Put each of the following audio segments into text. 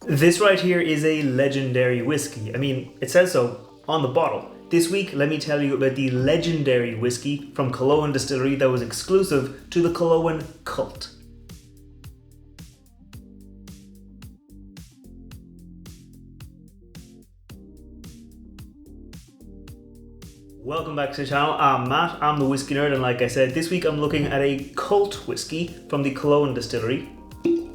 This right here is a legendary whiskey. I mean, it says so on the bottle. This week, let me tell you about the legendary whiskey from Killowen Distillery that was exclusive to the Killowen Kult. Welcome back to the channel. I'm Matt, I'm the whiskey nerd, and like I said, this week I'm looking at a cult whiskey from the Killowen Distillery.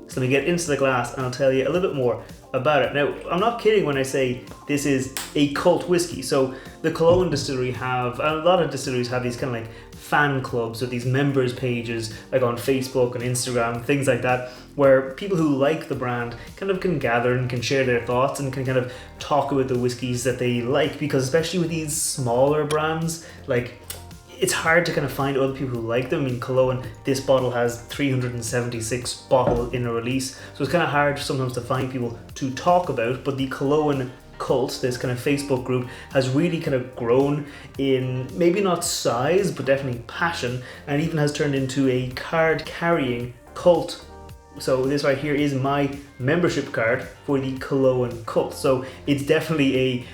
So let me get into the glass and I'll tell you a little bit more about it. Now, I'm not kidding when I say this is a cult whiskey. So the Killowen Distillery have, and a lot of distilleries have these kind of like fan clubs or these members pages like on Facebook and Instagram, things like that, where people who like the brand kind of can gather and can share their thoughts and can kind of talk about the whiskeys that they like, because especially with these smaller brands, like it's hard to kind of find other people who like them. I mean, Killowen, this bottle has 376 bottles in a release, so it's kind of hard sometimes to find people to talk about, but the Killowen Kult, this kind of Facebook group, has really kind of grown in maybe not size, but definitely passion, and even has turned into a card-carrying cult. So this right here is my membership card for the Killowen Kult. So it's definitely a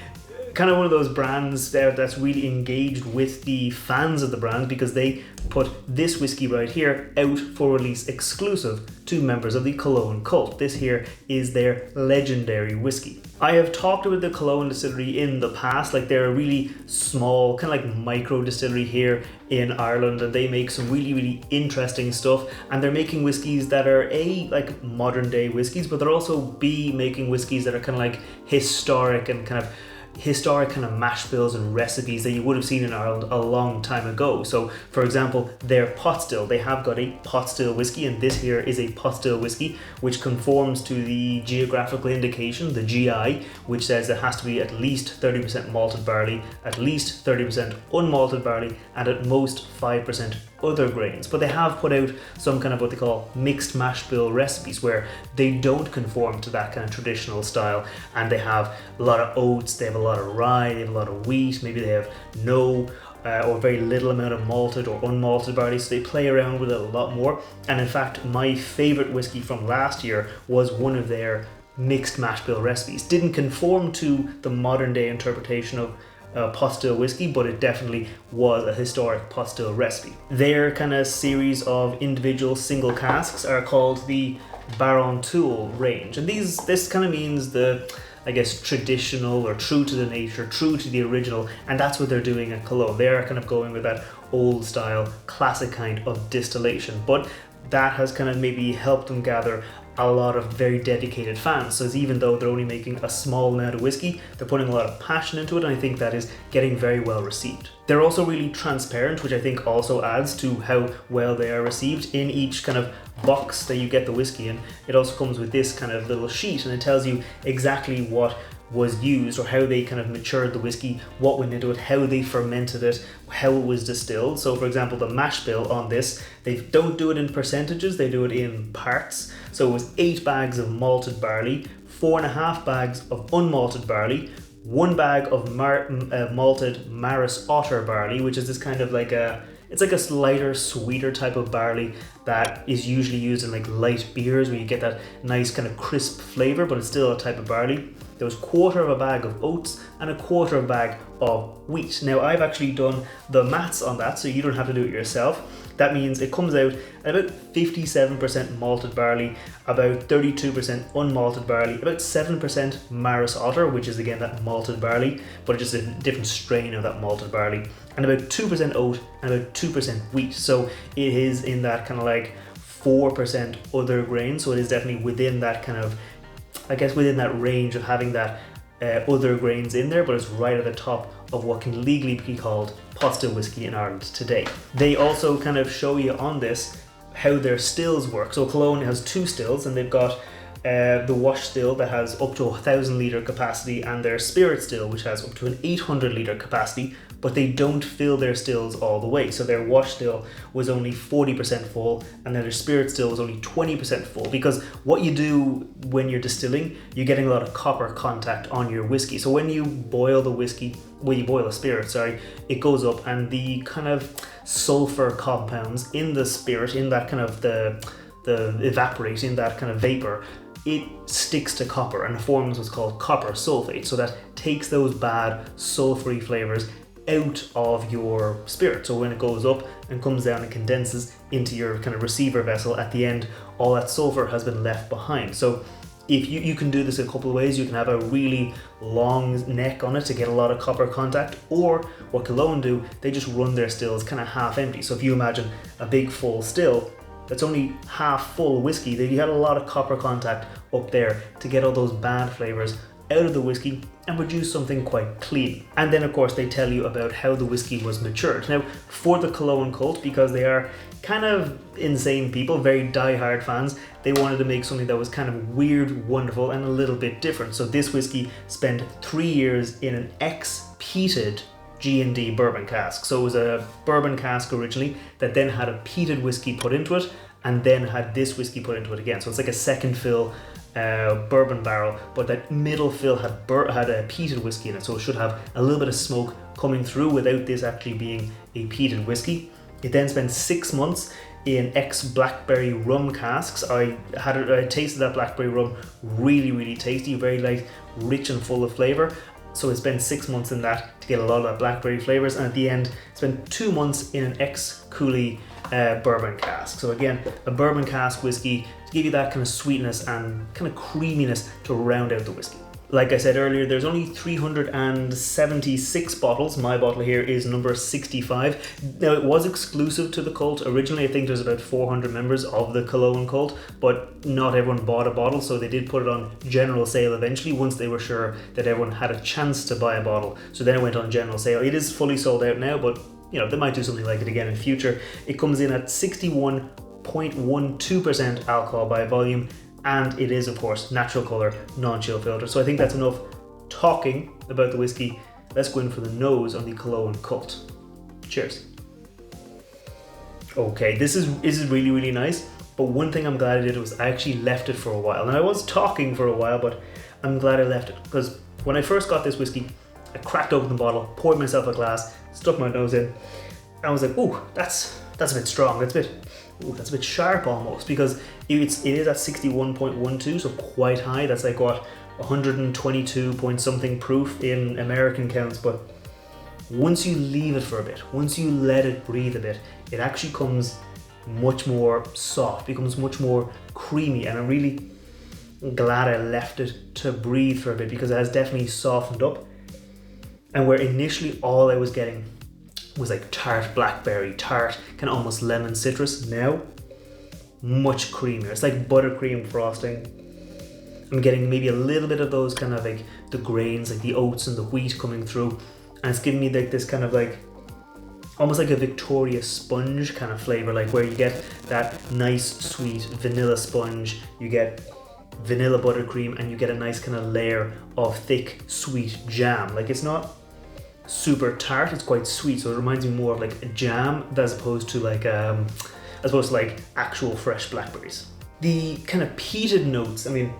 kind of one of those brands there that's really engaged with the fans of the brand, because they put this whiskey right here out for release exclusive to members of the Killowen Kult. This here is their legendary whiskey. I have talked about the Killowen Distillery in the past. Like, they're a really small, kind of like micro distillery here in Ireland, and they make some really interesting stuff, and they're making whiskies that are A, like modern day whiskies, but they're also B, making whiskies that are kind of like historic kind of mash bills and recipes that you would have seen in Ireland a long time ago. So for example, their pot still, they have got a pot still whiskey, and this here is a pot still whiskey which conforms to the geographical indication, the GI, which says it has to be at least 30% malted barley, at least 30% unmalted barley, and at most 5% other grains. But they have put out some kind of what they call mixed mash bill recipes, where they don't conform to that kind of traditional style, and they have a lot of oats, they have a lot of rye, they have a lot of wheat, maybe they have no or very little amount of malted or unmalted barley, so they play around with it a lot more. And in fact, my favorite whiskey from last year was one of their mixed mash bill recipes. Didn't conform to the modern day interpretation of pot still whiskey, but it definitely was a historic pot still recipe. Their kind of series of individual single casks are called the Baron Tool range, and this kind of means the, I guess, traditional or true to the nature, true to the original, and that's what they're doing at Killowen. They're kind of going with that old style, classic kind of distillation, but that has kind of maybe helped them gather a lot of very dedicated fans. So even though they're only making a small amount of whiskey, they're putting a lot of passion into it, and I think that is getting very well received. They're also really transparent, which I think also adds to how well they are received. In each kind of box that you get the whiskey in, it also comes with this kind of little sheet, and it tells you exactly what was used or how they kind of matured the whiskey, what went into it, how they fermented it, how it was distilled. So for example, the mash bill on this, they don't do it in percentages, they do it in parts. So it was 8 bags of malted barley, 4.5 bags of unmalted barley, 1 bag of malted Maris Otter Barley, which is this kind of like it's like a lighter, sweeter type of barley that is usually used in like light beers, where you get that nice kind of crisp flavor, but it's still a type of barley. There was 1/4 bag of oats and 1/4 bag of wheat. Now, I've actually done the maths on that, so you don't have to do it yourself. That means it comes out at about 57% malted barley, about 32% unmalted barley, about 7% Maris Otter, which is again that malted barley, but just a different strain of that malted barley, and about 2% oat and about 2% wheat. So it is in that kind of like 4% other grains, so it is definitely within that kind of, I guess, within that range of having that other grains in there, but it's right at the top of what can legally be called pot still whiskey in Ireland today. They also kind of show you on this how their stills work. So Killowen has 2 stills, and they've got the wash still that has up to 1,000 litre capacity, and their spirit still, which has up to an 800 litre capacity, but they don't fill their stills all the way. So their wash still was only 40% full, and then their spirit still was only 20% full, because what you do when you're distilling, you're getting a lot of copper contact on your whiskey. So when you boil the whiskey, when you boil a spirit, sorry, it goes up, and the kind of sulfur compounds in the spirit, in that kind of the evaporate, in that kind of vapor, it sticks to copper and forms what's called copper sulfate. So that takes those bad sulfury flavors out of your spirit. So when it goes up and comes down and condenses into your kind of receiver vessel, at the end, all that sulfur has been left behind. So if you can do this a couple of ways. You can have a really long neck on it to get a lot of copper contact, or what Killowen do, they just run their stills kind of half empty. So if you imagine a big full still that's only half full whiskey, then you had a lot of copper contact up there to get all those bad flavors out of the whiskey and produce something quite clean. And then of course they tell you about how the whiskey was matured. Now for the Killowen Kult, because they are kind of insane people, very die-hard fans, they wanted to make something that was kind of weird, wonderful, and a little bit different. So this whiskey spent 3 years in an ex-peated G&D bourbon cask. So it was a bourbon cask originally that then had a peated whiskey put into it, and then had this whiskey put into it again. So it's like a second fill bourbon barrel, but that middle fill had a peated whiskey in it, so it should have a little bit of smoke coming through without this actually being a peated whiskey. It then spent 6 months in ex-blackberry rum casks. I tasted that blackberry rum, really tasty, very light, rich and full of flavor. So I spent 6 months in that to get a lot of that blackberry flavors, and at the end spent 2 months in an ex-Cooley bourbon cask. So again, a bourbon cask whiskey to give you that kind of sweetness and kind of creaminess to round out the whiskey. Like I said earlier, there's only 376 bottles. My bottle here is number 65. Now it was exclusive to the cult. Originally I think there's about 400 members of the Killowen Kult, but not everyone bought a bottle, so they did put it on general sale eventually once they were sure that everyone had a chance to buy a bottle. So then it went on general sale. It is fully sold out now, but you know, they might do something like it again in future. It comes in at 61.12% alcohol by volume, and it is of course natural colour, non-chill filter. So I think that's enough talking about the whiskey. Let's go in for the nose on the Killowen Kult. Cheers. Okay, this is really nice, but one thing I'm glad I did was I actually left it for a while. And I was talking for a while, but I'm glad I left it, because when I first got this whiskey, I cracked open the bottle, poured myself a glass, stuck my nose in, and I was like, ooh, that's a bit strong, that's a bit sharp almost, because it is at 61.12, so quite high. That's like what, 122 point something proof in American counts. But once you leave it for a bit, once you let it breathe a bit, it actually comes much more soft, becomes much more creamy, and I'm really glad I left it to breathe for a bit, because it has definitely softened up. And where initially all I was getting was like tart blackberry, tart kind of almost lemon citrus, now much creamier. It's like buttercream frosting. I'm getting maybe a little bit of those kind of like the grains, like the oats and the wheat coming through, and it's giving me like this kind of like almost like a Victoria sponge kind of flavor, like where you get that nice sweet vanilla sponge, you get vanilla buttercream, and you get a nice kind of layer of thick sweet jam. Like it's not super tart, it's quite sweet, so it reminds me more of like a jam as opposed to like actual fresh blackberries. The kind of peated notes, I mean,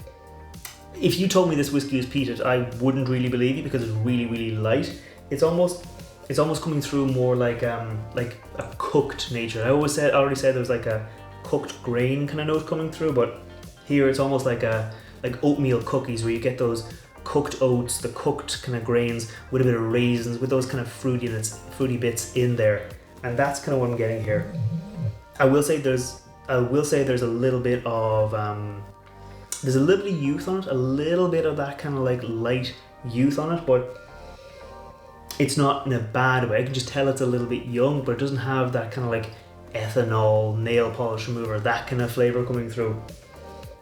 if you told me this whiskey was peated, I wouldn't really believe you, because it's really light. It's almost coming through more like a cooked nature. I already said there was like a cooked grain kind of note coming through, but here it's almost like oatmeal cookies, where you get those cooked oats, the cooked kind of grains with a bit of raisins, with those kind of fruity bits in there, and that's kind of what I'm getting here. I will say there's a little bit of there's a little bit of youth on it, a little bit of that kind of like light youth on it, but it's not in a bad way. I can just tell it's a little bit young, but it doesn't have that kind of like ethanol, nail polish remover, that kind of flavor coming through.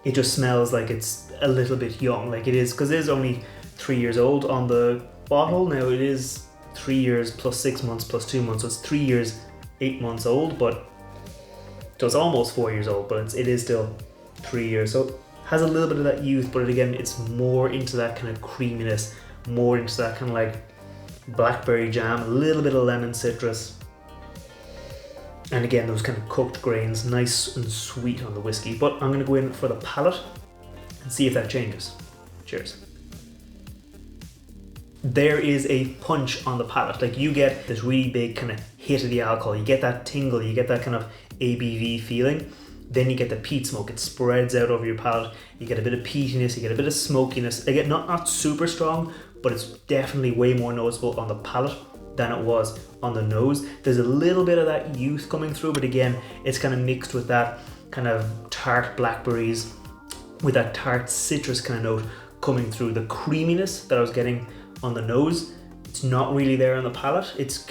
It just smells like it's a little bit young, like it is, because it is only 3 years old on the bottle. Now it is 3 years plus 6 months plus 2 months, so it's 3 years 8 months old, but so it's almost 4 years old, but it is still 3 years. So it has a little bit of that youth, but again, it's more into that kind of creaminess, more into that kind of like blackberry jam, a little bit of lemon citrus, and again those kind of cooked grains, nice and sweet on the whiskey. But I'm going to go in for the palate and see if that changes. Cheers. There is a punch on the palate, like you get this really big kind of hit of the alcohol, you get that tingle, you get that kind of ABV feeling, Then you get the peat smoke. It spreads out over your palate. You get a bit of peatiness, you get a bit of smokiness. Again, not super strong, but it's definitely way more noticeable on the palate than it was on the nose. There's a little bit of that youth coming through, but again, it's kind of mixed with that kind of tart blackberries, with that tart citrus kind of note coming through. The creaminess that I was getting on the nose, it's not really there on the palate. It's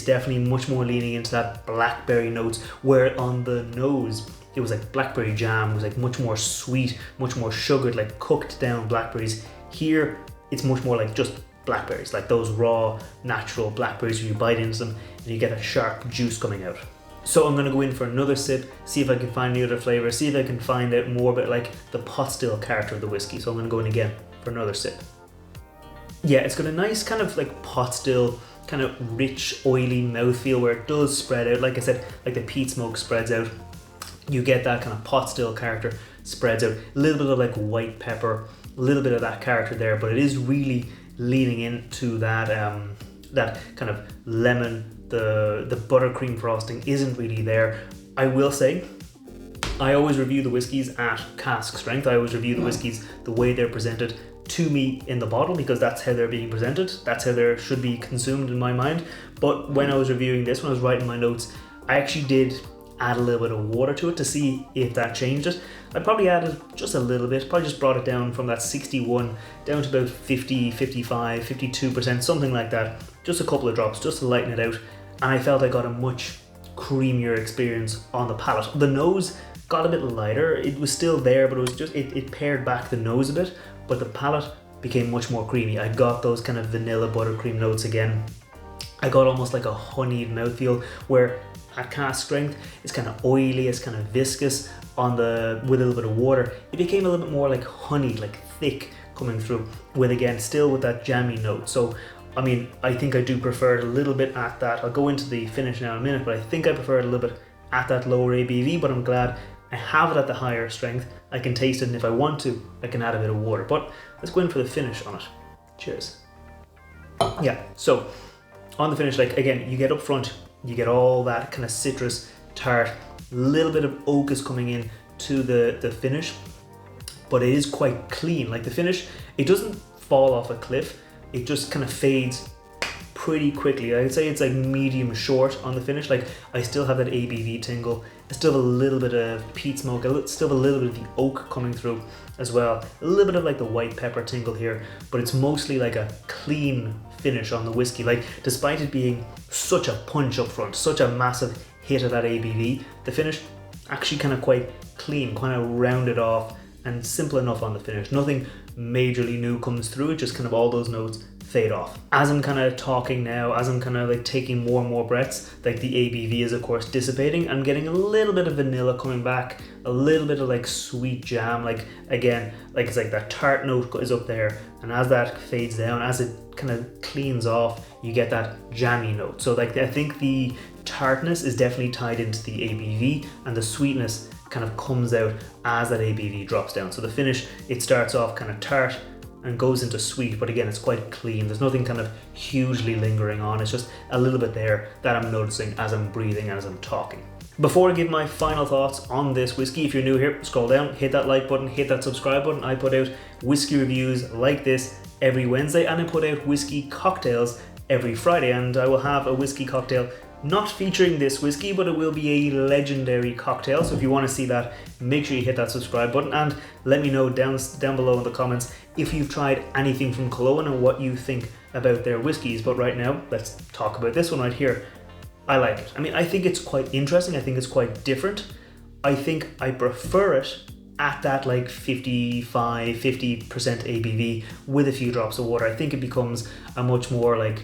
definitely much more leaning into that blackberry notes, where on the nose it was like blackberry jam. It was like much more sweet, much more sugared, like cooked down blackberries. Here it's much more like just blackberries, like those raw natural blackberries where you bite into them and you get a sharp juice coming out. So I'm gonna go in for another sip, see if I can find the other flavor, see if I can find out more about like the pot still character of the whiskey. So I'm gonna go in again for another sip. Yeah, it's got a nice kind of like pot still, kind of rich, oily mouthfeel where it does spread out. Like I said, like the peat smoke spreads out. You get that kind of pot still character spreads out. A little bit of like white pepper, a little bit of that character there, but it is really leaning into that that kind of lemon. The buttercream frosting isn't really there. I will say, I always review the whiskies at cask strength. I always review the whiskies the way they're presented to me in the bottle, because that's how they're being presented. That's how they should be consumed in my mind. But when I was reviewing this, when I was writing my notes, I actually did add a little bit of water to it to see if that changed it. I probably added just a little bit, probably just brought it down from that 61 down to about 50, 55, 52%, something like that. Just a couple of drops just to lighten it out. And I felt I got a much creamier experience on the palate. The nose got a bit lighter. It was still there, but it was just, it pared back the nose a bit, but the palate became much more creamy. I got those kind of vanilla buttercream notes again. I got almost like a honeyed mouthfeel, where at cask strength it's kind of oily, it's kind of viscous with a little bit of water. It became a little bit more like honey, like thick coming through, with again still with that jammy note. So I mean, I think I do prefer it a little bit at that. I'll go into the finish now in a minute, but I think I prefer it a little bit at that lower ABV, but I'm glad I have it at the higher strength. I can taste it, and if I want to, I can add a bit of water. But let's go in for the finish on it. Cheers. Yeah, so on the finish, like again, you get up front, you get all that kind of citrus, tart, a little bit of oak is coming in to the finish, but it is quite clean. Like the finish, it doesn't fall off a cliff. It just kind of fades pretty quickly. I'd say it's like medium short on the finish. Like I still have that ABV tingle. I still have a little bit of peat smoke. I still have a little bit of the oak coming through as well. A little bit of like the white pepper tingle here, but it's mostly like a clean finish on the whiskey. Like despite it being such a punch up front, such a massive hit of that ABV, the finish actually kind of quite clean, kind of rounded off and simple enough on the finish. Nothing majorly new comes through, just kind of all those notes fade off. As I'm kind of talking now, as I'm kind of like taking more and more breaths, like the ABV is of course dissipating. I'm getting a little bit of vanilla coming back, a little bit of like sweet jam, like again, like it's like that tart note is up there, and as that fades down, as it kind of cleans off, you get that jammy note. So like I think the tartness is definitely tied into the ABV, and the sweetness kind of comes out as that ABV drops down. So the finish, it starts off kind of tart and goes into sweet, but again, it's quite clean. There's nothing kind of hugely lingering on. It's just a little bit there that I'm noticing as I'm breathing and as I'm talking. Before I give my final thoughts on this whiskey, if you're new here, scroll down, hit that like button, hit that subscribe button. I put out whiskey reviews like this every Wednesday, and I put out whiskey cocktails every Friday, and I will have a whiskey cocktail not featuring this whiskey, but it will be a legendary cocktail. So if you want to see that, make sure you hit that subscribe button, and let me know down below in the comments if you've tried anything from Killowen and what you think about their whiskies. But right now, let's talk about this one right here. I like it. I mean, I think it's quite interesting. I think it's quite different. I think I prefer it at that like 50% ABV with a few drops of water. I think it becomes a much more like,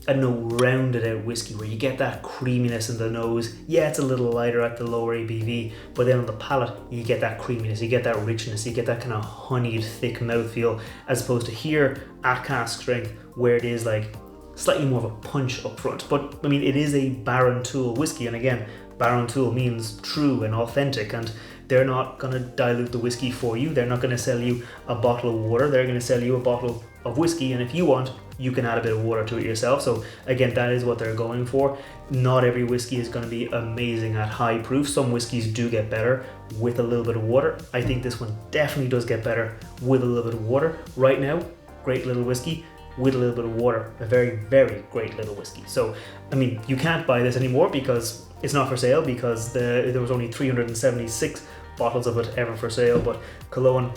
I don't know, rounded out whiskey where you get that creaminess in the nose. Yeah, it's a little lighter at the lower ABV, but then on the palate, you get that creaminess, you get that richness, you get that kind of honeyed, thick mouthfeel, as opposed to here at cask strength, where it is like slightly more of a punch up front. But I mean, it is a Baron Tool whiskey, and again, Baron Tool means true and authentic, and they're not going to dilute the whiskey for you. They're not going to sell you a bottle of water. They're going to sell you a bottle of whiskey, and if you want, you can add a bit of water to it yourself. So again, that is what they're going for. Not every whiskey is going to be amazing at high proof. Some whiskeys do get better with a little bit of water. I think this one definitely does get better with a little bit of water. Right now, great little whiskey with a little bit of water, a very, very great little whiskey. So, I mean, you can't buy this anymore because it's not for sale, because there was only 376 bottles of it ever for sale. But Killowen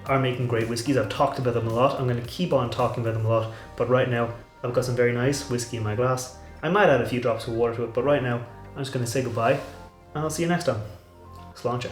are making great whiskies. I've talked about them a lot. I'm going to keep on talking about them a lot. But right now, I've got some very nice whiskey in my glass. I might add a few drops of water to it, but right now, I'm just going to say goodbye, and I'll see you next time. Sláinte.